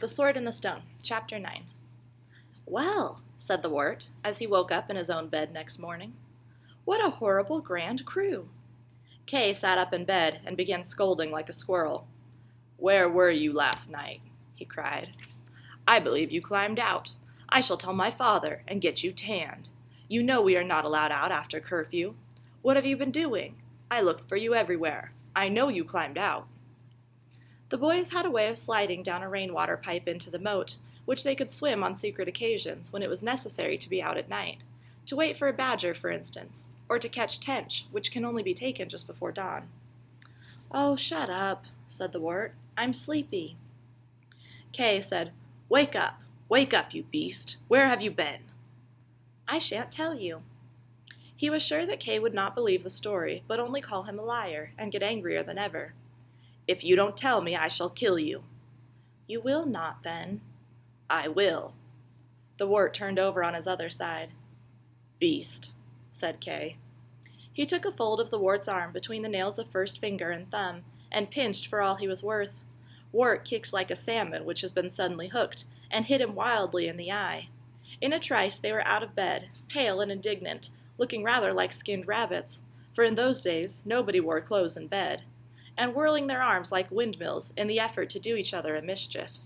The Sword in the Stone, Chapter 9. "Well," said the Wart, as he woke up in his own bed next morning, "what a horrible grand crew!" Kay sat up in bed and began scolding like a squirrel. "Where were you last night?" he cried. "I believe you climbed out. I shall tell my father and get you tanned. You know we are not allowed out after curfew. What have you been doing? I looked for you everywhere. I know you climbed out." The boys had a way of sliding down a rainwater pipe into the moat, which they could swim on secret occasions when it was necessary to be out at night, to wait for a badger, for instance, or to catch tench, which can only be taken just before dawn. "Oh, shut up," said the Wart. "I'm sleepy." Kay said, wake up, you beast. Where have you been?" "I shan't tell you." He was sure that Kay would not believe the story, but only call him a liar, and get angrier than ever. "If you don't tell me, I shall kill you." "You will not, then." "I will." The Wart turned over on his other side. "Beast," said Kay. He took a fold of the Wart's arm between the nails of first finger and thumb, and pinched for all he was worth. Wart kicked like a salmon which has been suddenly hooked, and hit him wildly in the eye. In a trice they were out of bed, pale and indignant, looking rather like skinned rabbits, for in those days nobody wore clothes in bed, and whirling their arms like windmills in the effort to do each other a mischief.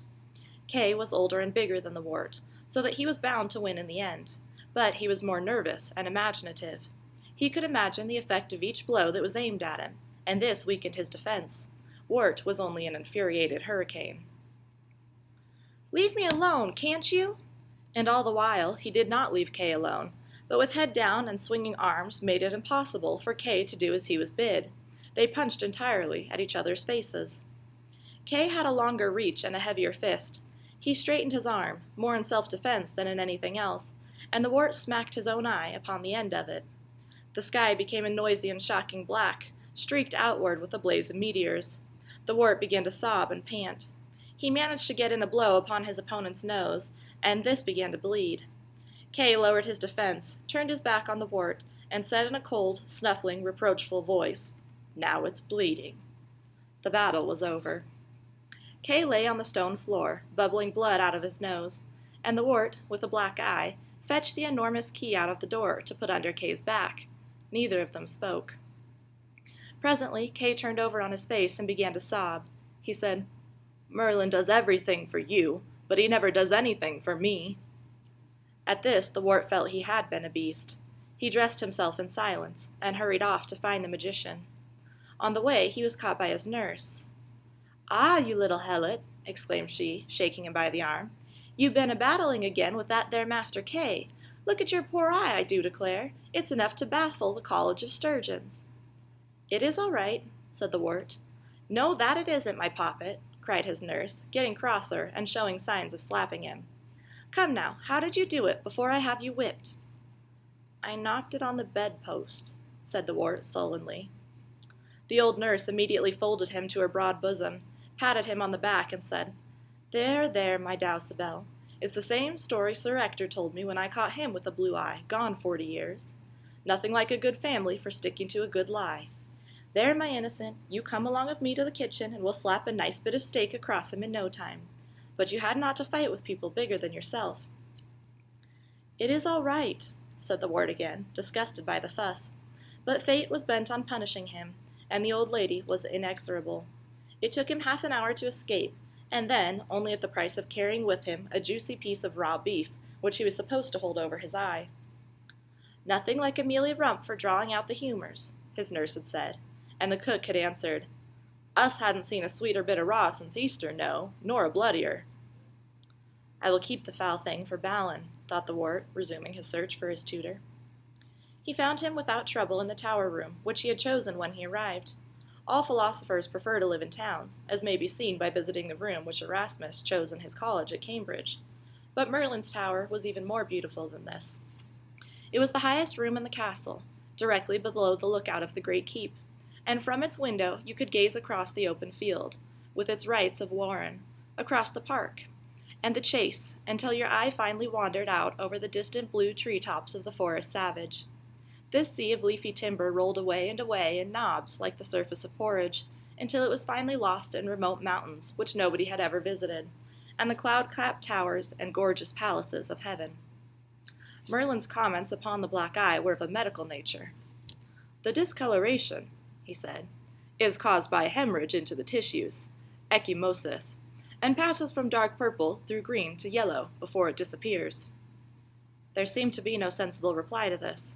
Kay was older and bigger than the Wart, so that he was bound to win in the end, but he was more nervous and imaginative. He could imagine the effect of each blow that was aimed at him, and this weakened his defense. Wart was only an infuriated hurricane. "Leave me alone, can't you?" And all the while he did not leave Kay alone, but with head down and swinging arms made it impossible for Kay to do as he was bid. They punched entirely at each other's faces. Kay had a longer reach and a heavier fist. He straightened his arm, more in self-defense than in anything else, and the Wart smacked his own eye upon the end of it. The sky became a noisy and shocking black, streaked outward with a blaze of meteors. The Wart began to sob and pant. He managed to get in a blow upon his opponent's nose, and this began to bleed. Kay lowered his defense, turned his back on the Wart, and said in a cold, snuffling, reproachful voice, "Now it's bleeding." The battle was over. Kay lay on the stone floor, bubbling blood out of his nose, and the Wart, with a black eye, fetched the enormous key out of the door to put under Kay's back. Neither of them spoke. Presently, Kay turned over on his face and began to sob. He said, "Merlin does everything for you, but he never does anything for me." At this, the Wart felt he had been a beast. He dressed himself in silence, and hurried off to find the magician. On the way, he was caught by his nurse. "Ah, you little helot," exclaimed she, shaking him by the arm. "You've been a-battling again with that there Master Kay. Look at your poor eye, I do declare. It's enough to baffle the College of Sturgeons." "It is all right," said the Wart. "No, that it isn't, my poppet," cried his nurse, getting crosser and showing signs of slapping him. "Come now, how did you do it before I have you whipped?" "I knocked it on the bedpost," said the Wart sullenly. The old nurse immediately folded him to her broad bosom, patted him on the back, and said, "There, there, my Dowsabel. It's the same story Sir Ector told me when I caught him with a blue eye, gone 40 years. Nothing like a good family for sticking to a good lie. There, my innocent, you come along with me to the kitchen, and we'll slap a nice bit of steak across him in no time. But you had not to fight with people bigger than yourself." "It is all right," said the Wart again, disgusted by the fuss. But fate was bent on punishing him, and the old lady was inexorable. It took him half an hour to escape, and then only at the price of carrying with him a juicy piece of raw beef, which he was supposed to hold over his eye. "Nothing like Amelia Rump for drawing out the humors," his nurse had said, and the cook had answered, "Us hadn't seen a sweeter bit of raw since Easter, no, nor a bloodier." "I will keep the foul thing for Balin," thought the Wart, resuming his search for his tutor. He found him without trouble in the tower room, which he had chosen when he arrived. All philosophers prefer to live in towns, as may be seen by visiting the room which Erasmus chose in his college at Cambridge. But Merlin's tower was even more beautiful than this. It was the highest room in the castle, directly below the lookout of the great keep, and from its window you could gaze across the open field, with its rights of warren, across the park, and the chase, until your eye finally wandered out over the distant blue tree-tops of the forest savage. This sea of leafy timber rolled away and away in knobs like the surface of porridge, until it was finally lost in remote mountains which nobody had ever visited, and the cloud-capped towers and gorgeous palaces of heaven. Merlin's comments upon the black eye were of a medical nature. "The discoloration," he said, "is caused by a hemorrhage into the tissues, ecchymosis, and passes from dark purple through green to yellow before it disappears." There seemed to be no sensible reply to this.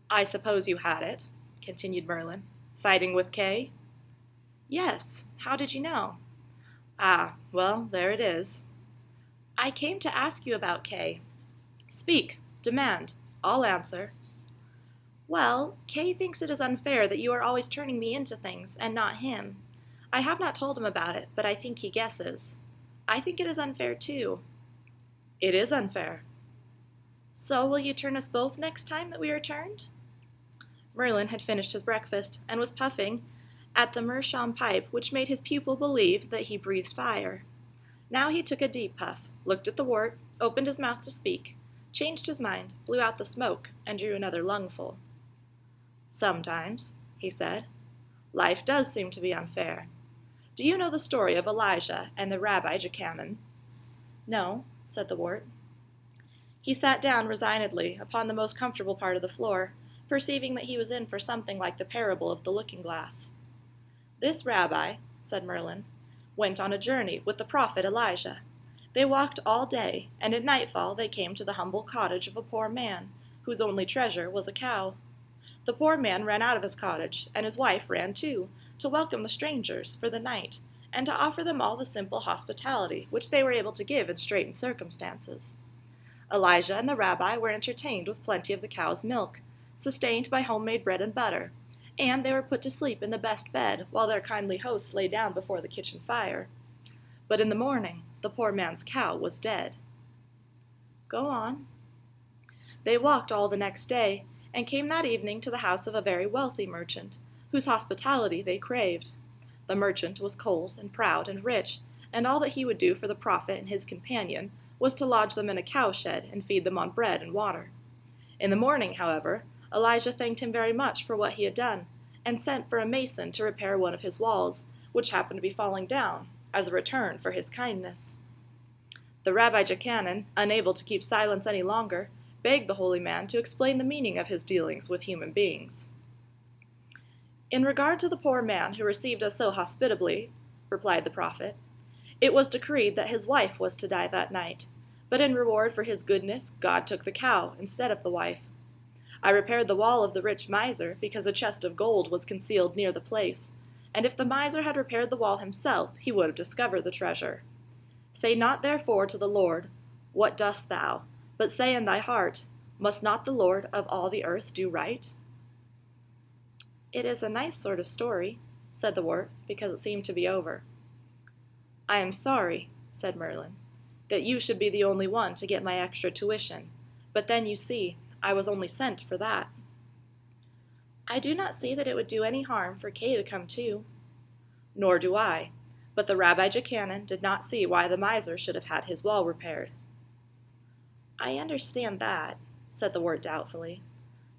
"I suppose you had it," continued Merlin, "fighting with Kay?" "Yes. How did you know?" "Ah, well, there it is." "I came to ask you about Kay." "Speak, demand, I'll answer." "Well, Kay thinks it is unfair that you are always turning me into things, and not him. I have not told him about it, but I think he guesses. I think it is unfair, too." "It is unfair." "So will you turn us both next time that we are turned?" Merlin had finished his breakfast, and was puffing at the meerschaum pipe which made his pupil believe that he breathed fire. Now he took a deep puff, looked at the wart, opened his mouth to speak, changed his mind, blew out the smoke, and drew another lungful. "Sometimes," he said, "life does seem to be unfair. Do you know the story of Elijah and the Rabbi Jochanan?" "No," said the wart. He sat down resignedly upon the most comfortable part of the floor, perceiving that he was in for something like the parable of the looking-glass. "This rabbi," said Merlin, "went on a journey with the prophet Elijah. They walked all day, and at nightfall they came to the humble cottage of a poor man, whose only treasure was a cow. The poor man ran out of his cottage, and his wife ran too, to welcome the strangers for the night, and to offer them all the simple hospitality which they were able to give in straitened circumstances. Elijah and the rabbi were entertained with plenty of the cow's milk, sustained by homemade bread and butter, and they were put to sleep in the best bed while their kindly host lay down before the kitchen fire. But in the morning the poor man's cow was dead." "Go on." "They walked all the next day, and came that evening to the house of a very wealthy merchant, whose hospitality they craved. The merchant was cold and proud and rich, and all that he would do for the prophet and his companion was to lodge them in a cowshed and feed them on bread and water. In the morning, however, Elijah thanked him very much for what he had done, and sent for a mason to repair one of his walls, which happened to be falling down, as a return for his kindness. The Rabbi Jochanan, unable to keep silence any longer, begged the holy man to explain the meaning of his dealings with human beings. "In regard to the poor man who received us so hospitably," replied the prophet, "it was decreed that his wife was to die that night, but in reward for his goodness God took the cow instead of the wife. I repaired the wall of the rich miser because a chest of gold was concealed near the place, and if the miser had repaired the wall himself, he would have discovered the treasure. Say not therefore to the Lord, 'What dost thou?' but say in thy heart, 'Must not the Lord of all the earth do right?'" "It is a nice sort of story," said the wart, because it seemed to be over. "I am sorry," said Merlin, "that you should be the only one to get my extra tuition, but then you see, I was only sent for that." "I do not see that it would do any harm for Kay to come too." "Nor do I, but the Rabbi Jochanan did not see why the miser should have had his wall repaired." "I understand that," said the wart doubtfully,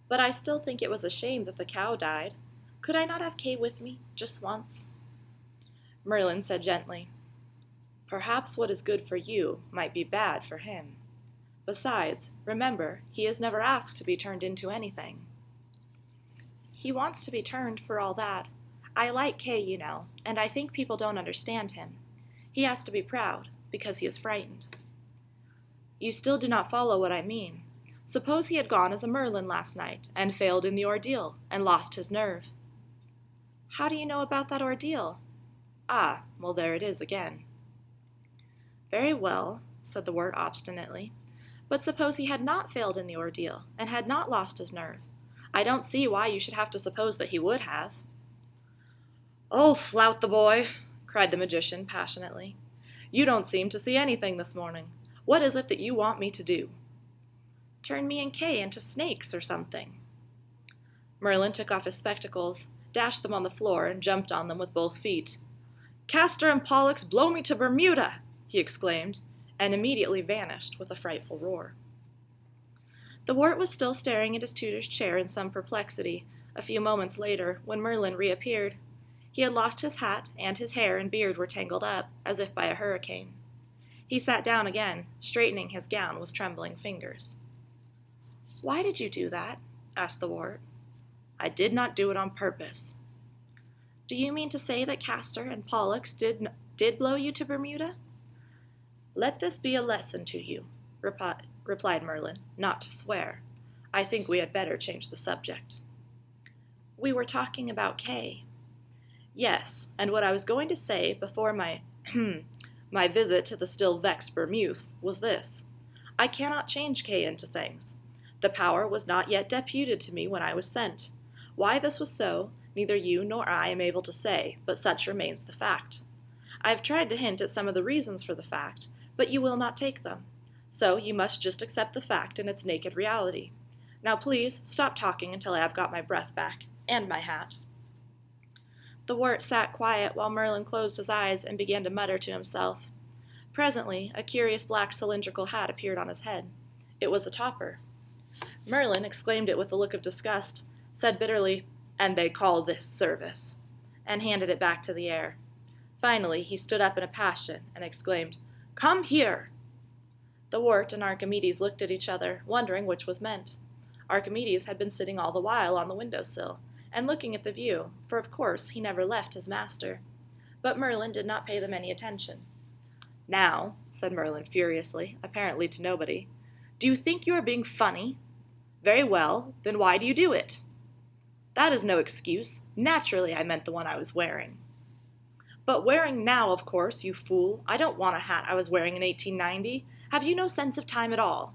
"but I still think it was a shame that the cow died. Could I not have Kay with me, just once?" Merlin said gently, "Perhaps what is good for you might be bad for him. Besides, remember, he has never asked to be turned into anything." "He wants to be turned for all that. I like Kay, you know, and I think people don't understand him. He has to be proud, because he is frightened." "You still do not follow what I mean. Suppose he had gone as a Merlin last night, and failed in the ordeal, and lost his nerve." "How do you know about that ordeal?" "Ah, well, there it is again." "Very well," said the wart obstinately. "But suppose he had not failed in the ordeal, and had not lost his nerve. I don't see why you should have to suppose that he would have." "Oh, flout the boy!" cried the magician passionately. "You don't seem to see anything this morning. What is it that you want me to do?" "Turn me and Kay into snakes or something." Merlin took off his spectacles, dashed them on the floor, and jumped on them with both feet. "Castor and Pollux, blow me to Bermuda!" he exclaimed, and immediately vanished with a frightful roar. The wart was still staring at his tutor's chair in some perplexity, a few moments later, when Merlin reappeared. He had lost his hat, and his hair and beard were tangled up, as if by a hurricane. He sat down again, straightening his gown with trembling fingers. "Why did you do that?" asked the wart. "I did not do it on purpose." "Do you mean to say that Castor and Pollux did blow you to Bermuda?" "Let this be a lesson to you," replied Merlin, "not to swear. I think we had better change the subject." "We were talking about Kay." "Yes, and what I was going to say before my my visit to the still vexed Bermuth was this. I cannot change Kay into things. The power was not yet deputed to me when I was sent. Why this was so, neither you nor I am able to say, but such remains the fact. I have tried to hint at some of the reasons for the fact, but you will not take them. So you must just accept the fact in its naked reality. Now please, stop talking until I have got my breath back, and my hat." The wart sat quiet while Merlin closed his eyes and began to mutter to himself. Presently, a curious black cylindrical hat appeared on his head. It was a topper. Merlin exclaimed it with a look of disgust, said bitterly, "And they call this service," and handed it back to the air. Finally, he stood up in a passion and exclaimed, "Come here!" The wart and Archimedes looked at each other, wondering which was meant. Archimedes had been sitting all the while on the window-sill, and looking at the view, for of course he never left his master. But Merlin did not pay them any attention. "Now," said Merlin furiously, apparently to nobody, "do you think you are being funny? Very well, then why do you do it?" "That is no excuse. Naturally I meant the one I was wearing." "But wearing now, of course, you fool. I don't want a hat I was wearing in 1890. Have you no sense of time at all?"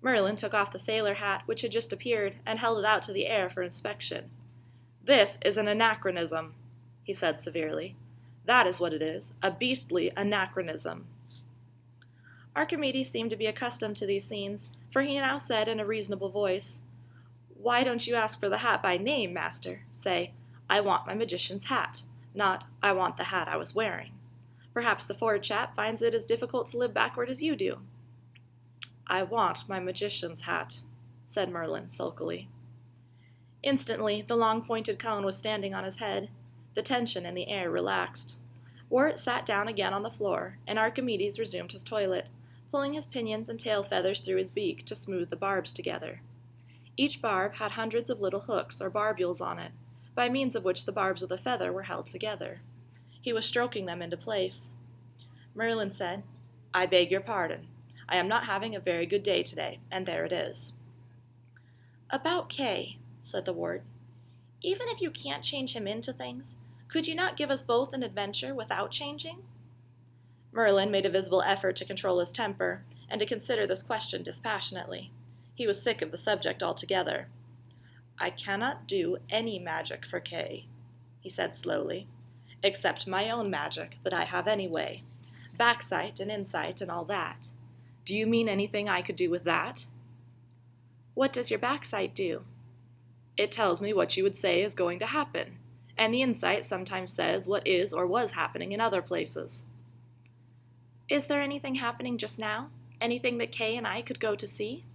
Merlin took off the sailor hat which had just appeared and held it out to the air for inspection. "This is an anachronism," he said severely. "That is what it is, a beastly anachronism." Archimedes seemed to be accustomed to these scenes, for he now said in a reasonable voice, "Why don't you ask for the hat by name, master? Say, 'I want my magician's hat,' not 'I want the hat I was wearing.' Perhaps the forward chap finds it as difficult to live backward as you do." "I want my magician's hat," said Merlin sulkily. Instantly, the long pointed cone was standing on his head. The tension in the air relaxed. Wart sat down again on the floor, and Archimedes resumed his toilet, pulling his pinions and tail feathers through his beak to smooth the barbs together. Each barb had hundreds of little hooks or barbules on it, by means of which the barbs of the feather were held together. He was stroking them into place. Merlin said, "I beg your pardon. I am not having a very good day today, and there it is." "About Kay," said the wart. "Even if you can't change him into things, could you not give us both an adventure without changing?" Merlin made a visible effort to control his temper, and to consider this question dispassionately. He was sick of the subject altogether. "I cannot do any magic for Kay," he said slowly, "except my own magic that I have anyway. Backsight and insight and all that. Do you mean anything I could do with that?" "What does your backsight do?" "It tells me what you would say is going to happen, and the insight sometimes says what is or was happening in other places." "Is there anything happening just now? Anything that Kay and I could go to see?"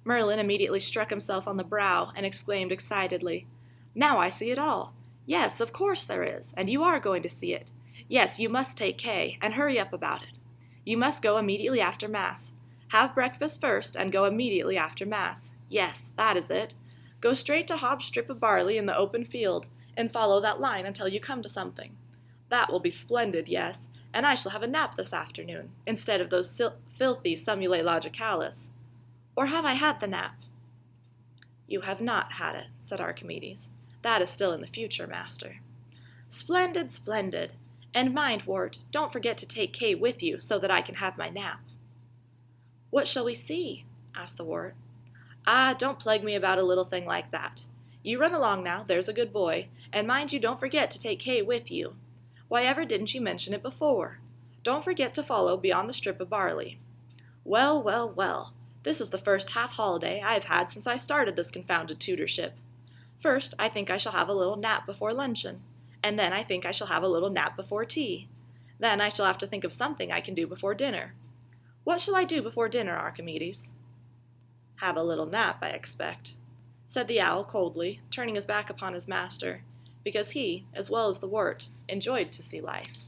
Merlin immediately struck himself on the brow and exclaimed excitedly, "Now I see it all. Yes, of course there is, and you are going to see it. Yes, you must take Kay, and hurry up about it. You must go immediately after Mass. Have breakfast first, and go immediately after Mass. Yes, that is it. Go straight to Hobbs' strip of barley in the open field, and follow that line until you come to something. That will be splendid, yes, and I shall have a nap this afternoon, instead of those filthy summulae logicalis. Or have I had the nap?" "You have not had it," said Archimedes. "That is still in the future, master." "Splendid, splendid. And mind, wart, don't forget to take Kay with you so that I can have my nap." "What shall we see?" asked the wart. "Ah, don't plague me about a little thing like that. You run along now, there's a good boy, and mind you don't forget to take Kay with you. Why ever didn't you mention it before? Don't forget to follow beyond the strip of barley. Well, well, well, this is the first half-holiday I have had since I started this confounded tutorship. First, I think I shall have a little nap before luncheon, and then I think I shall have a little nap before tea. Then I shall have to think of something I can do before dinner. What shall I do before dinner, Archimedes?" "Have a little nap, I expect," said the owl coldly, turning his back upon his master, because he, as well as the wart, enjoyed to see life.